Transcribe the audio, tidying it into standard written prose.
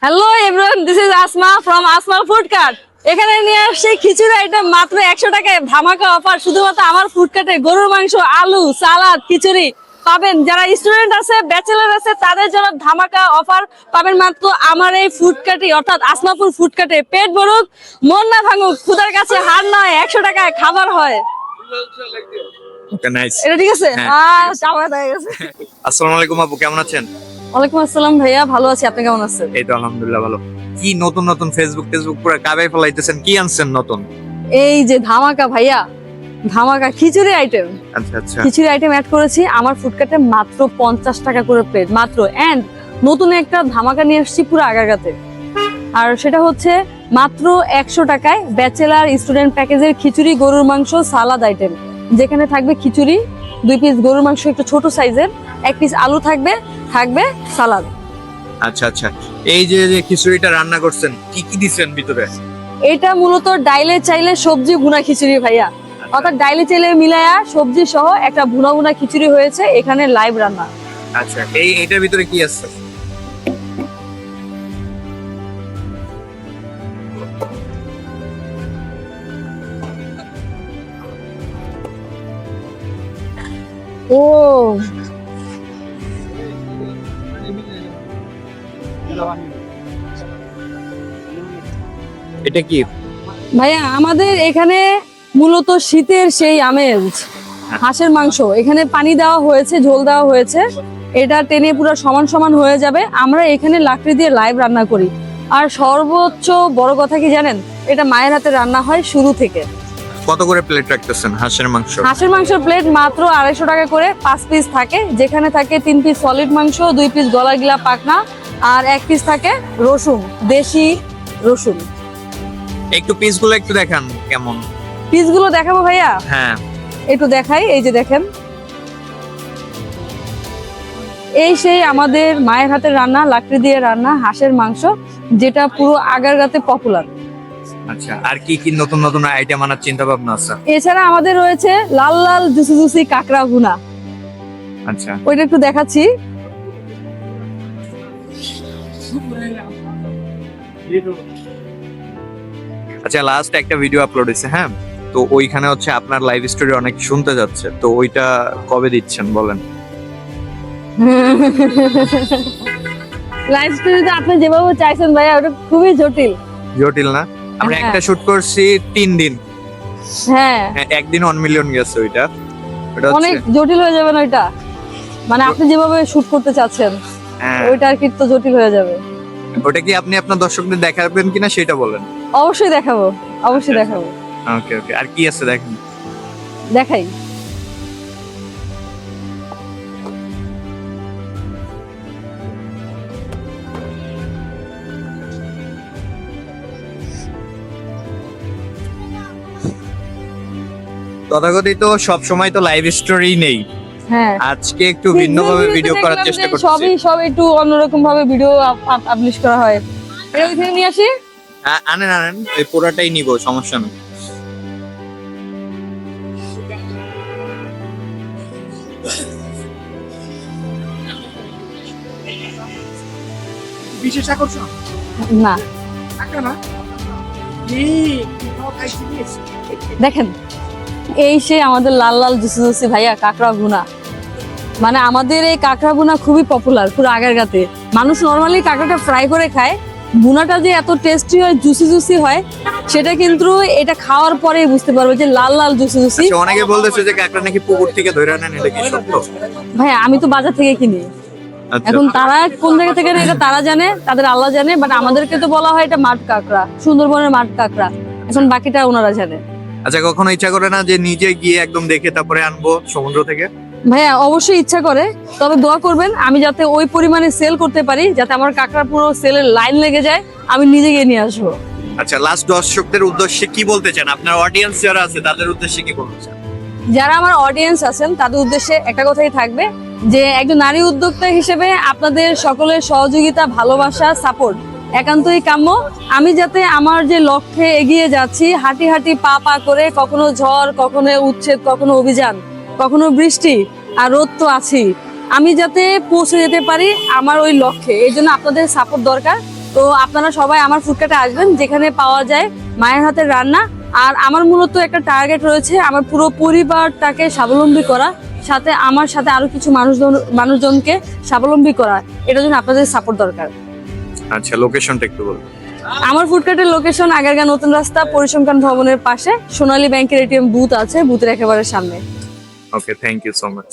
Hello everyone, this is Asma from Asma food cart. এখানে নিয়ে আসছি খিচুড়ি আইটেম মাত্র 100 টাকায় ধামাকা অফার। শুধুমাত্র আমার ফুড কার্টে গরুর মাংস, আলু, সালাদ, খিচুড়ি পাবেন। যারা স্টুডেন্ট আছে, ব্যাচেলর আছে, তাদের জন্য ধামাকা অফার পাবেন মাত্র আমার এই ফুড কার্টে, অর্থাৎ আসমাপুর ফুড কার্টে। পেট ভরুক, মন না ভাঙুক, ক্ষুধার কাছে হার নয়, 100 টাকায় খাবার হয়। ওকে, নাইস। এটা ঠিক আছে? হ্যাঁ, চাওয়া হয়ে গেছে। আসসালামু আলাইকুম আপু, কেমন আছেন? ওয়ালাইকুম আসসালাম ভাইয়া, ভালো আছি। আপনি কেমন আছেন? এই তো আলহামদুলিল্লাহ ভালো। কি নতুন নতুন ফেসবুক পুরো কাবাই ফেলাইতেছেন, কি আনছেন নতুন? এই যে ধামাকা ভাইয়া, ধামাকা খিচুড়ি আইটেম। আচ্ছা আচ্ছা, খিচুড়ি আইটেম অ্যাড করেছি আমার ফুডকার্টে মাত্র 50 টাকা করে প্লেট মাত্র। এন্ড নতুন একটা ধামাকা নিয়ে আসছি পুরো আগারগাতে, আর সেটা হচ্ছে মাত্র 100 টাকায় ব্যাচেলার স্টুডেন্ট প্যাকেজের খিচুড়ি, গরুর মাংস, সালাদ আইটেম, যেখানে থাকবে খিচুড়ি, 2 পিস গরুর মাংস একটু ছোট সাইজের, 1 পিস আলু থাকবে, থাকবে সালাদ। আচ্ছা আচ্ছা। এই যে যে খিচুড়িটা রান্না করছেন, কি কি দিছেন ভিতরে? এটা মূলত ডাইলে চাইলে সবজি ভুনা খিচুড়ি ভাইয়া, অর্থাৎ ডাইলে চাইলে মিলায়া সবজি সহ একটা ভুনা ভুনা খিচুড়ি হয়েছে এখানে লাইভ রান্না। আচ্ছা, এইটার ভিতরে কি আছে? ও এটা কি? ভাইয়া আমাদের এখানে মূলত শীতের সেই আমেজ, হাঁসের মাংস এখানে পানি দেওয়া হয়েছে, ঝোল দেওয়া হয়েছে, এটা টেনে পুরো সমান সমান হয়ে যাবে। আমরা এখানে লাকড়ি দিয়ে লাইভ রান্না করি। আর সর্বোচ্চ বড় কথা কি জানেন, এটা মায়ের হাতে রান্না হয় শুরু থেকে। কত করে প্লেট রাখতেছেন হাঁসের মাংস? হাঁসের মাংসের প্লেট মাত্র 250 টাকা করে, 5 পিস থাকে, যেখানে থাকে 3 পিস সলিড মাংস, 2 পিস গলা গিলা পাকনা, আর 1 পিস থাকে রসুন, দেশি রসুন। একটু পিসগুলো একটু দেখান কেমন। পিসগুলো দেখাবো ভাইয়া? হ্যাঁ, একটু দেখাই। এই যে দেখেন, এই সেই আমাদের মায়ের হাতের রান্না, লাকড়ি দিয়ে রান্না হাঁসের মাংস, যেটা পুরো আগারগাতে পপুলার। আচ্ছা, আর কি কি নতুন নতুন আইটেম আনার চিন্তা ভাবনা আছে? এছাড়া আমাদের রয়েছে লাল লাল জুসি জুসি কাঁকড়া ভুনা, আচ্ছা, ওইটা একটু দেখাচ্ছি। আচ্ছা, লাস্ট একটা ভিডিও আপলোড হয়েছে, হ্যাঁ, তো ওইখানে হচ্ছে আপনার লাইভ স্টোরি অনেক শুনতে যাচ্ছে, তো ওইটা কবে দিচ্ছেন বলেন? লাইভ স্টোরিতে আপনি যেভাবে চাইছেন ভাইয়া, ওটা খুবই জটিল। জটিল না? আমরা হ্যাঁ। একটা শুট করছি 3 দিন, হ্যাঁ, একদিন 1 মিলিয়ন গেছে ওইটা। ওটা অনেক হচ্ছে জটিল হয়ে যাবে না ওইটা, মানে আপনি যেভাবে শুট করতে চাচ্ছেন হ্যাঁ, ওইটা আর কি তো জটিল হয়ে যাবে। ওটা কি আপনি আপনার দর্শকদের দেখাবেন কিনা সেটা বলেন। অবশ্যই দেখাবো, অবশ্যই দেখাবো। ওকে ওকে, আর কি আছে দেখেন। দেখাই। তথাকথিত সব সময় তো লাইভ স্টোরি নেই, হ্যাঁ, আজকে একটু ভিন্নভাবে ভিডিও করার চেষ্টা করছি। সব একটু অন্যরকম ভাবে ভিডিও পাবলিশ করা হয়। এটা ওই থেকে নিয়ে আসি। আনেন আনেন, এই পুরাটাই নিব, সমস্যা নেই। বিশেষ আকর্ষণ না, টাকা না, দেখেন এই সে আমাদের লাল লাল জুসি জুসি ভাইয়া কাঁকড়া ভুনা। মানে আমাদের এই কাঁকড়া ভুনা খুবই পপুলার পুরো আগারগাতে। মানুষ নর্মালি কাঁকড়াটা ফ্রাই করে খায়, ভুনাটা যে এত টেস্টি হয়, জুসি জুসি হয়, সেটা কিন্তু এটা খাওয়ার পরেই বুঝতে পারবে যে লাল লাল জুসি জুসি। আচ্ছা, অনেকে বলতেছে যে কাঁকড়া নাকি পুকুর থেকে ধরে আনেন, এটা কি সত্য? ভাইয়া আমি তো বাজার থেকে কিনি, আচ্ছা, এখন তারা কোন জায়গা থেকে নেয় এটা তারা জানে, তাদের আল্লাহ জানে, বাট আমাদেরকে তো বলা হয় এটা মাঠ কাঁকড়া, সুন্দরবনের মাঠ কাঁকড়া, এখন বাকিটা ওনারা জানে। আচ্ছা, কখনো ইচ্ছা করে না যে নিজে গিয়ে একদম দেখে তারপরে আনবো সমুদ্র থেকে? ভাইয়া অবশ্যই ইচ্ছা করে, তবে দোয়া করবেন আমি যাতে ওই পরিমাণে সেল করতে পারি, যাতে আমার কাঁকড়া পুরো সেলের লাইন লেগে যায়, আমি নিজে গিয়ে নিয়ে আসবো। আচ্ছা, লাস্ট দর্শকদের উদ্দেশ্যে কি বলতে চান? আপনার অডিয়েন্স যারা আছে তাদের উদ্দেশ্যে কি বলতে চান? যারা আমার অডিয়েন্স আছেন তাদের উদ্দেশ্যে একটা কথাই থাকবে, যে একজন নারী উদ্যোক্তা হিসেবে আপনাদের সকলের সহযোগিতা, ভালোবাসা, সাপোর্ট একান্তই কাম্য। আমি যাতে আমার যে লক্ষ্যে এগিয়ে যাচ্ছি, হাঁটি হাঁটি পা পা করে, কখনো ঝড়, কখনো উচ্ছেদ, কখনো অভিযান, কখনো বৃষ্টি, আর রোদ তো আছেই, আমি যাতে পৌঁছে যেতে পারি আমার ওই লক্ষ্যে, এই জন্য আপনাদের সাপোর্ট দরকার। তো আপনারা সবাই আমার ফুডকার্টে আসবেন, যেখানে পাওয়া যায় মায়ের হাতের রান্না। আর আমার মূলত একটা টার্গেট রয়েছে, আমার পুরো পরিবারটাকে স্বাবলম্বী করা, সাথে আমার সাথে আরো কিছু মানুষজনকে স্বাবলম্বী করা। এটার জন্য আপনাদের সাপোর্ট দরকার। আচ্ছা, লোকেশনটা একটু বলুন। আমার ফুডকার্টের লোকেশন আগারগাঁও নতুন রাস্তা, পরিসংখ্যান ভবনের পাশে সোনালী ব্যাংকের এটিএম বুথ আছে, বুথের একেবারে সামনে। ওকে, থ্যাংক ইউ সো মাচ।